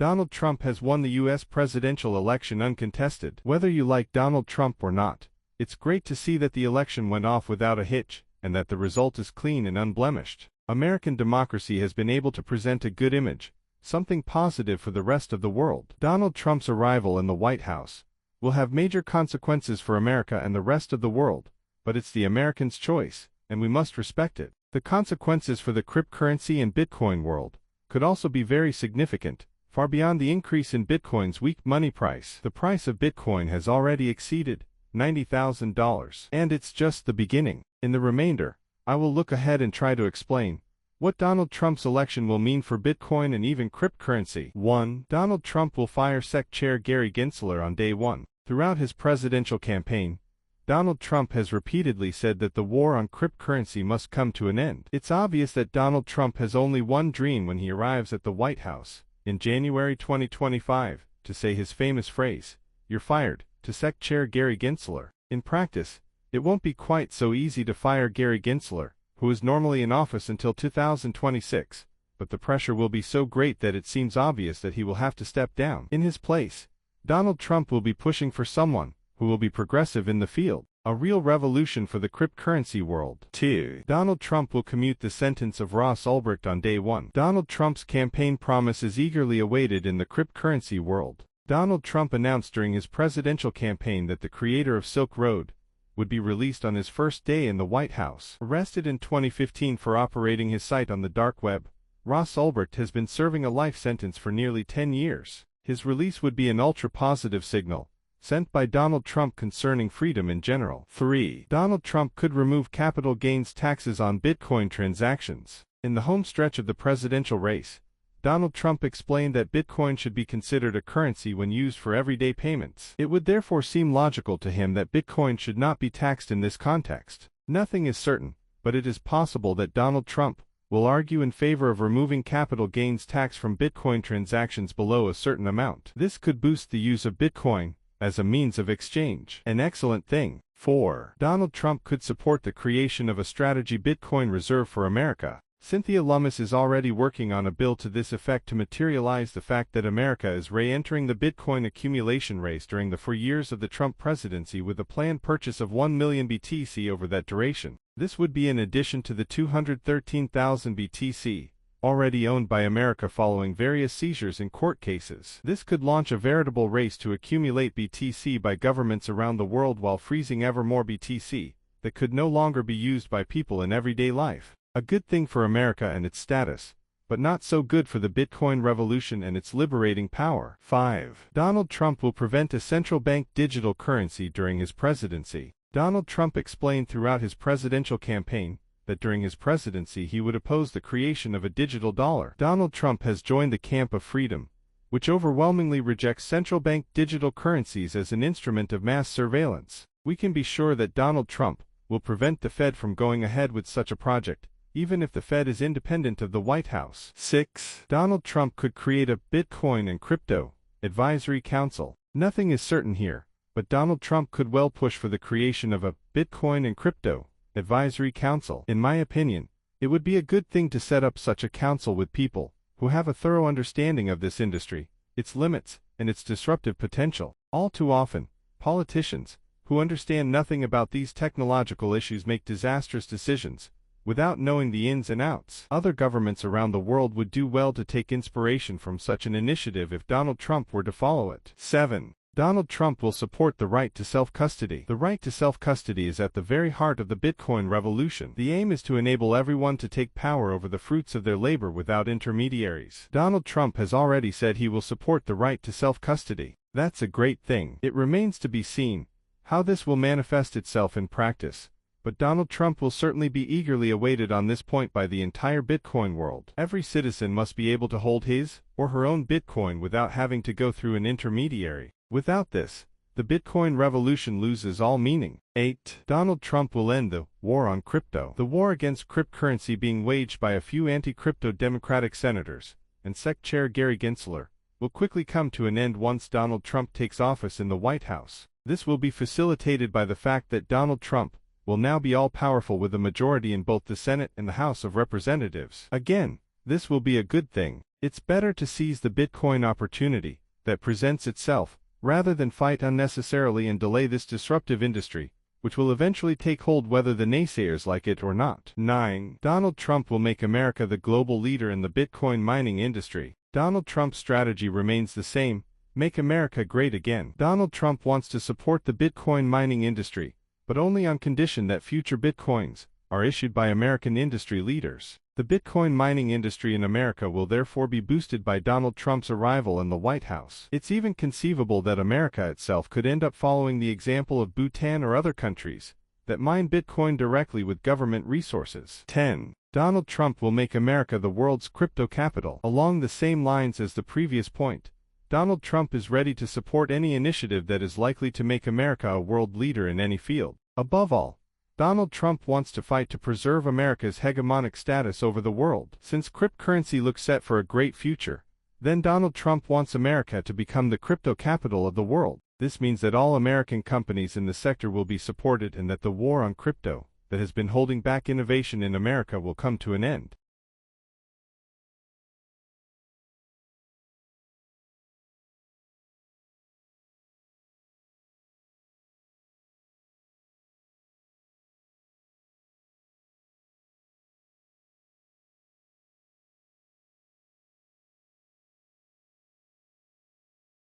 Donald Trump has won the U.S. presidential election uncontested. Whether you like Donald Trump or not, it's great to see that the election went off without a hitch, and that the result is clean and unblemished. American democracy has been able to present a good image, something positive for the rest of the world. Donald Trump's arrival in the White House will have major consequences for America and the rest of the world, but it's the Americans' choice, and we must respect it. The consequences for the cryptocurrency and Bitcoin world could also be very significant, far beyond the increase in Bitcoin's weak money price. The price of Bitcoin has already exceeded $90,000, and it's just the beginning. In the remainder, I will look ahead and try to explain what Donald Trump's election will mean for Bitcoin and even cryptocurrency. 1. Donald Trump will fire SEC Chair Gary Gensler on day one. Throughout his presidential campaign, Donald Trump has repeatedly said that the war on cryptocurrency must come to an end. It's obvious that Donald Trump has only one dream when he arrives at the White House in January 2025, to say his famous phrase, "You're fired," to SEC Chair Gary Gensler. In practice, it won't be quite so easy to fire Gary Gensler, who is normally in office until 2026, but the pressure will be so great that it seems obvious that he will have to step down. In his place, Donald Trump will be pushing for someone who will be progressive in the field, a real revolution for the cryptocurrency world. 2. Donald Trump will commute the sentence of Ross Ulbricht on day one. Donald Trump's campaign promise is eagerly awaited in the cryptocurrency world. Donald Trump announced during his presidential campaign that the creator of Silk Road would be released on his first day in the White House. Arrested in 2015 for operating his site on the dark web, Ross Ulbricht has been serving a life sentence for nearly 10 years. His release would be an ultra-positive signal sent by Donald Trump concerning freedom in general. 3. Donald Trump could remove capital gains taxes on Bitcoin transactions. In the home stretch of the presidential race, Donald Trump explained that Bitcoin should be considered a currency when used for everyday payments. It would therefore seem logical to him that Bitcoin should not be taxed in this context. Nothing is certain, but it is possible that Donald Trump will argue in favor of removing capital gains tax from Bitcoin transactions below a certain amount. This could boost the use of Bitcoin as a means of exchange. An excellent thing. 4. Donald Trump could support the creation of a strategy Bitcoin reserve for America. Cynthia Lummis is already working on a bill to this effect to materialize the fact that America is re-entering the Bitcoin accumulation race during the 4 years of the Trump presidency with a planned purchase of 1 million BTC over that duration. This would be in addition to the 213,000 BTC already owned by America following various seizures in court cases. This could launch a veritable race to accumulate BTC by governments around the world while freezing ever more BTC that could no longer be used by people in everyday life. A good thing for America and its status, but not so good for the Bitcoin revolution and its liberating power. 5. Donald Trump will prevent a central bank digital currency during his presidency. Donald Trump explained throughout his presidential campaign that during his presidency he would oppose the creation of a digital dollar. Donald Trump has joined the camp of freedom, which overwhelmingly rejects central bank digital currencies as an instrument of mass surveillance. We can be sure that Donald Trump will prevent the Fed from going ahead with such a project, even if the Fed is independent of the White House. 6. Donald Trump could create a Bitcoin and Crypto Advisory Council. Nothing is certain here, but Donald Trump could well push for the creation of a Bitcoin and Crypto Advisory Council. In my opinion, it would be a good thing to set up such a council with people who have a thorough understanding of this industry, its limits, and its disruptive potential. All too often, politicians who understand nothing about these technological issues make disastrous decisions without knowing the ins and outs. Other governments around the world would do well to take inspiration from such an initiative if Donald Trump were to follow it. 7. Donald Trump will support the right to self-custody. The right to self-custody is at the very heart of the Bitcoin revolution. The aim is to enable everyone to take power over the fruits of their labor without intermediaries. Donald Trump has already said he will support the right to self-custody. That's a great thing. It remains to be seen how this will manifest itself in practice, but Donald Trump will certainly be eagerly awaited on this point by the entire Bitcoin world. Every citizen must be able to hold his or her own Bitcoin without having to go through an intermediary. Without this, the Bitcoin revolution loses all meaning. 8. Donald Trump will end the war on crypto. The war against cryptocurrency being waged by a few anti-crypto Democratic senators and SEC Chair Gary Gensler will quickly come to an end once Donald Trump takes office in the White House. This will be facilitated by the fact that Donald Trump will now be all-powerful with a majority in both the Senate and the House of Representatives. Again, this will be a good thing. It's better to seize the Bitcoin opportunity that presents itself, rather than fight unnecessarily and delay this disruptive industry, which will eventually take hold whether the naysayers like it or not. 9. Donald Trump will make America the global leader in the Bitcoin mining industry. Donald Trump's strategy remains the same: make America great again. Donald Trump wants to support the Bitcoin mining industry, but only on condition that future Bitcoins are issued by American industry leaders. The Bitcoin mining industry in America will therefore be boosted by Donald Trump's arrival in the White House. It's even conceivable that America itself could end up following the example of Bhutan or other countries that mine Bitcoin directly with government resources. 10. Donald Trump will make America the world's crypto capital. Along the same lines as the previous point, Donald Trump is ready to support any initiative that is likely to make America a world leader in any field. Above all, Donald Trump wants to fight to preserve America's hegemonic status over the world. Since cryptocurrency looks set for a great future, then Donald Trump wants America to become the crypto capital of the world. This means that all American companies in the sector will be supported and that the war on crypto that has been holding back innovation in America will come to an end.